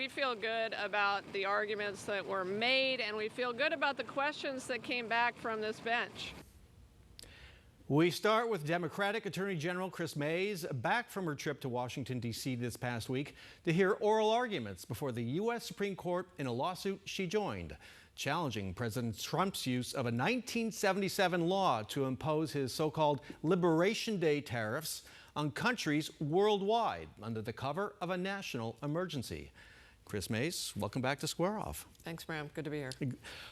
we feel good about the arguments that were made, and we feel good about the questions that came back from this bench. We start with Democratic Attorney General Kris Mayes, back from her trip to Washington, D.C. this past week to hear oral arguments before the U.S. Supreme Court in a lawsuit she joined, challenging President Trump's use of a 1977 law to impose his so-called Liberation Day tariffs on countries worldwide under the cover of a national emergency. Kris Mayes, welcome back to Square Off. Thanks, Bram. Good to be here.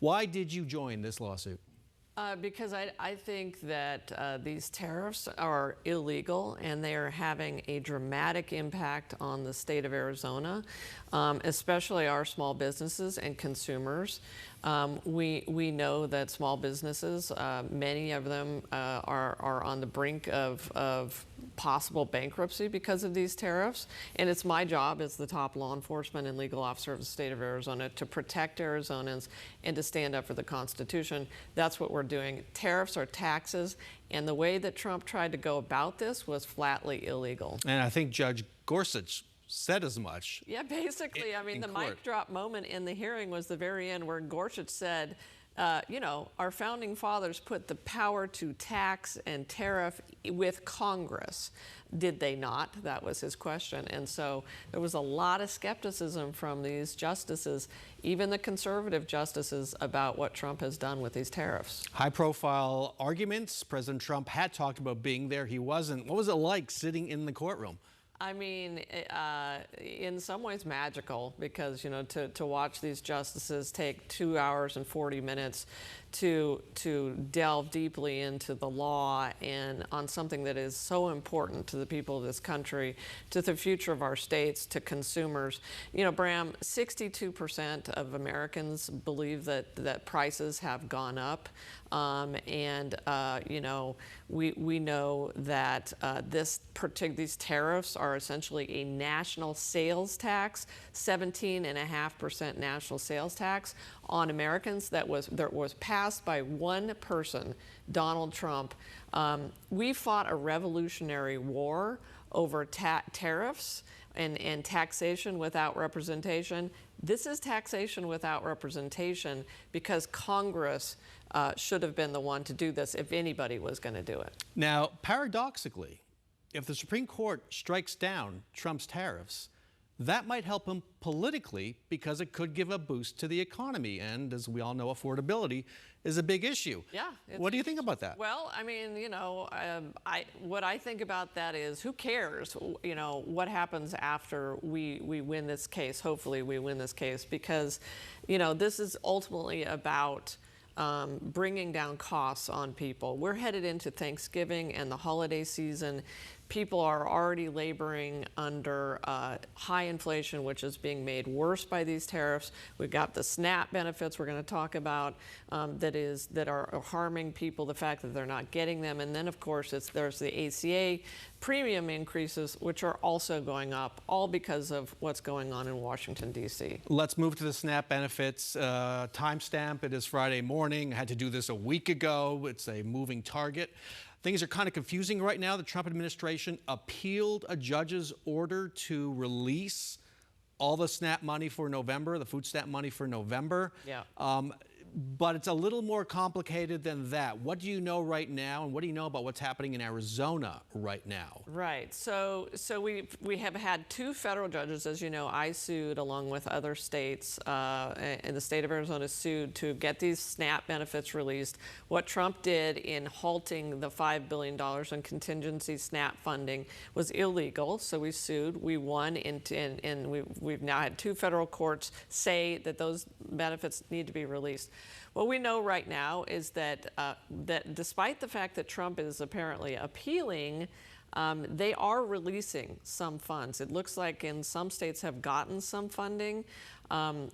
Why did you join this lawsuit? Because I think that these tariffs are illegal and they are having a dramatic impact on the state of Arizona, especially our small businesses and consumers. We know that small businesses, many of them are on the brink of possible bankruptcy because of these tariffs. And it's my job as the top law enforcement and legal officer of the state of Arizona to protect Arizonans and to stand up for the Constitution. That's what we're doing. Tariffs are taxes, and the way that Trump tried to go about this was flatly illegal. And I think Judge Gorsuch said as much. Yeah, basically. I mean, the mic drop moment in the hearing was the very end where Gorsuch said, you know, our founding fathers put the power to tax and tariff with Congress. Did they not? That was his question. And so there was a lot of skepticism from these justices, even the conservative justices, about what Trump has done with these tariffs. High-profile arguments. President Trump had talked about being there. He wasn't. What was it like sitting in the courtroom? I mean, in some ways magical, because, you know, to watch these justices take 2 hours and 40 minutes to delve deeply into the law and on something that is so important to the people of this country, to the future of our states, to consumers. You know, Bram, 62% of Americans believe that prices have gone up. You know, we know that these tariffs are essentially a national sales tax, 17.5% national sales tax on Americans that was passed by one person, Donald Trump. We fought a revolutionary war over tariffs and taxation without representation. This is taxation without representation because Congress should have been the one to do this if anybody was going to do it. Now, paradoxically, if the Supreme Court strikes down Trump's tariffs, that might help him politically because it could give a boost to the economy. And as we all know, affordability is a big issue. Yeah. What do you think about that? Well, I mean, you know, what I think about that is, who cares, you know, what happens after we win this case? Hopefully we win this case, because, you know, this is ultimately about bringing down costs on people. We're headed into Thanksgiving and the holiday season. People are already laboring under high inflation, which is being made worse by these tariffs. We've got the SNAP benefits we're going to talk about that are harming people, the fact that they're not getting them. And then, of course, there's the ACA premium increases, which are also going up, all because of what's going on in Washington, D.C. Let's move to the SNAP benefits. Timestamp, it is Friday morning. I had to do this a week ago. It's a moving target. Things are kind of confusing right now. The Trump administration appealed a judge's order to release all the SNAP money for November, the food stamp money for November. Yeah. But it's a little more complicated than that. What do you know right now, and what do you know about what's happening in Arizona right now? Right. So we have had two federal judges, as you know. I sued along with other states, and the state of Arizona sued to get these SNAP benefits released. What Trump did in halting the $5 billion in contingency SNAP funding was illegal. So we sued. We won, and we've now had two federal courts say that those benefits need to be released. What we know right now is that despite the fact that Trump is apparently appealing, they are releasing some funds. It looks like in some states have gotten some funding.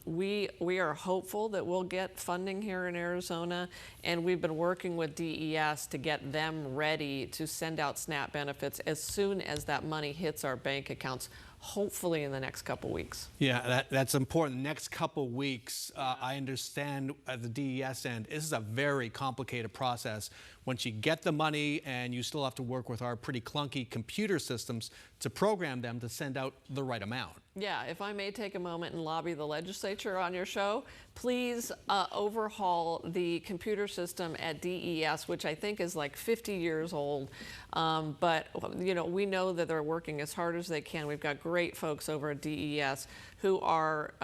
We are hopeful that we'll get funding here in Arizona, and we've been working with DES to get them ready to send out SNAP benefits as soon as that money hits our bank accounts, hopefully in the next couple weeks. Yeah, that's important. Next couple weeks, I understand at the DES end, this is a very complicated process. Once you get the money, and you still have to work with our pretty clunky computer systems to program them to send out the right amount. Yeah, if I may take a moment and lobby the legislature on your show, please overhaul the computer system at DES, which I think is like 50 years old. But, you know, we know that they're working as hard as they can. We've got great folks over at DES who are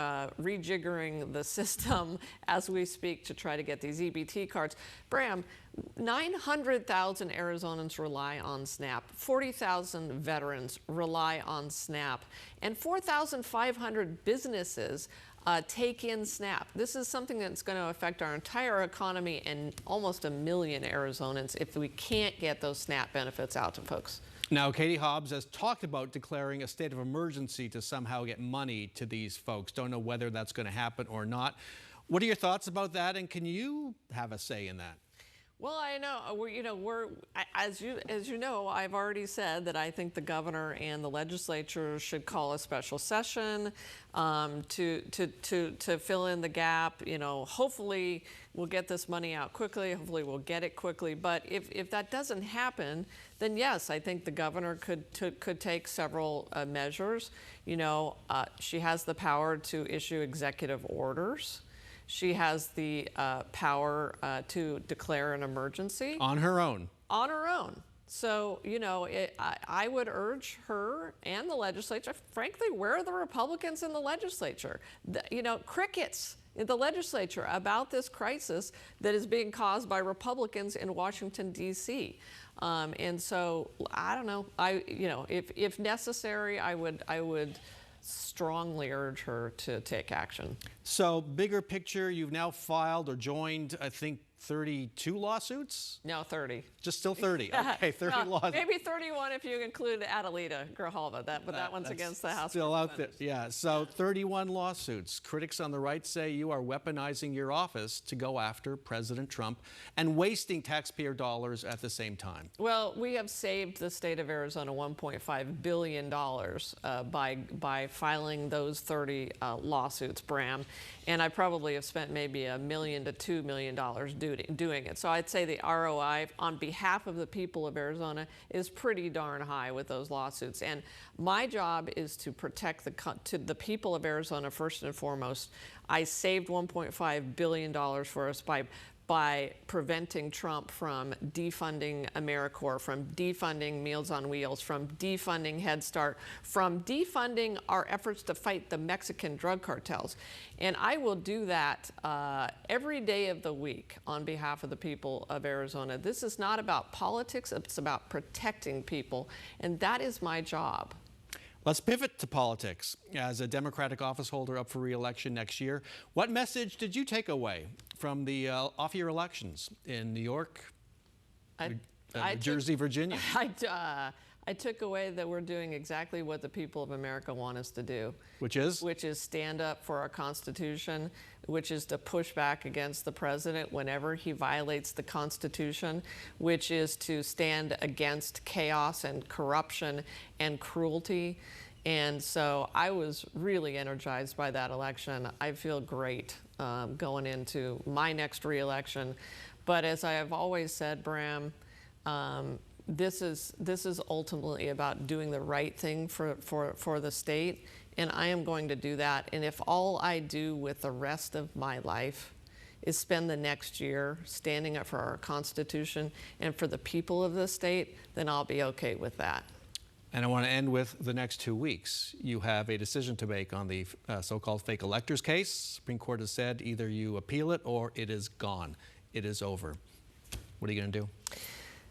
rejiggering the system as we speak to try to get these EBT cards. Bram, 900,000 Arizonans rely on SNAP, 40,000 veterans rely on SNAP, and 4,500 businesses take in SNAP. This is something that's going to affect our entire economy and almost 1 million Arizonans if we can't get those SNAP benefits out to folks. Now, Katie Hobbs has talked about declaring a state of emergency to somehow get money to these folks. Don't know whether that's going to happen or not. What are your thoughts about that, and can you have a say in that? Well, I know, as you know, I've already said that I think the governor and the legislature should call a special session to fill in the gap. You know, hopefully we'll get this money out quickly. Hopefully we'll get it quickly. But if that doesn't happen, then yes, I think the governor could take several measures. You know, she has the power to issue executive orders. She has the power to declare an emergency. On her own. On her own. So, you know, I would urge her and the legislature, frankly, where are the Republicans in the legislature? You know, crickets in the legislature about this crisis that is being caused by Republicans in Washington, D.C. And so, I don't know, if necessary, I would strongly urge her to take action. So, bigger picture, you've now filed or joined, I think, 32 lawsuits? No, 30. Just still 30. Okay, 30 lawsuits. Maybe 31 if you include Adelita Grijalva, but that one's against the House. Still out there. Yeah, so 31 lawsuits. Critics on the right say you are weaponizing your office to go after President Trump and wasting taxpayer dollars at the same time. Well, we have saved the state of Arizona $1.5 billion by filing those 30 lawsuits, Bram. And I probably have spent maybe $1 million to $2 million doing it. So I'd say the ROI on behalf of the people of Arizona is pretty darn high with those lawsuits. And my job is to protect the people of Arizona first and foremost. I saved $1.5 billion for us by preventing Trump from defunding AmeriCorps, from defunding Meals on Wheels, from defunding Head Start, from defunding our efforts to fight the Mexican drug cartels. And I will do that every day of the week on behalf of the people of Arizona. This is not about politics, it's about protecting people, and that is my job. Let's pivot to politics. As a Democratic office holder up for re-election next year, what message did you take away from the off-year elections in New York, New Jersey, Virginia? I took away that we're doing exactly what the people of America want us to do. Which is? Which is stand up for our Constitution, which is to push back against the president whenever he violates the Constitution, which is to stand against chaos and corruption and cruelty. And so I was really energized by that election. I feel great going into my next re-election. But as I have always said, Bram, this is ultimately about doing the right thing for the state, and I am going to do that. And if all I do with the rest of my life is spend the next year standing up for our Constitution and for the people of the state, then I'll be okay with that. And I want to end with the next 2 weeks. You have a decision to make on the so-called fake electors case. Supreme Court has said either you appeal it or it is gone. It is over. What are you going to do?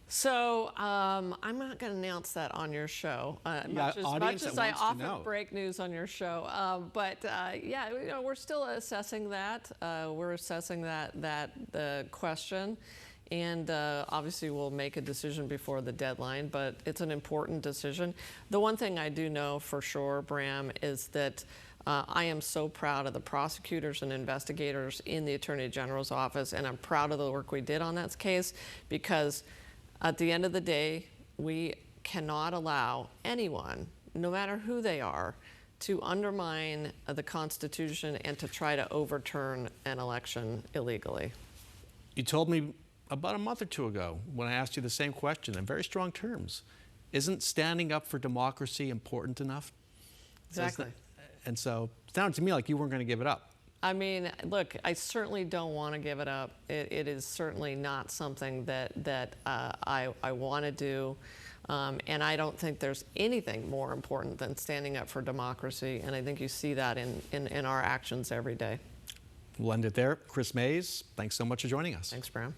So I'm not going to announce that on your show, much as I often break news on your show. Yeah, you know, we're still assessing that. We're assessing the question, and obviously we'll make a decision before the deadline. But it's an important decision. The one thing I do know for sure, Bram, is that I am so proud of the prosecutors and investigators in the Attorney General's office, and I'm proud of the work we did on that case, because at the end of the day, we cannot allow anyone, no matter who they are, to undermine the Constitution and to try to overturn an election illegally. You told me about a month or two ago when I asked you the same question in very strong terms. Isn't standing up for democracy important enough? Exactly. And so it sounded to me like you weren't going to give it up. I mean, look, I certainly don't want to give it up. It is certainly not something that I want to do. And I don't think there's anything more important than standing up for democracy. And I think you see that in our actions every day. We'll end it there. Kris Mayes, thanks so much for joining us. Thanks, Brown.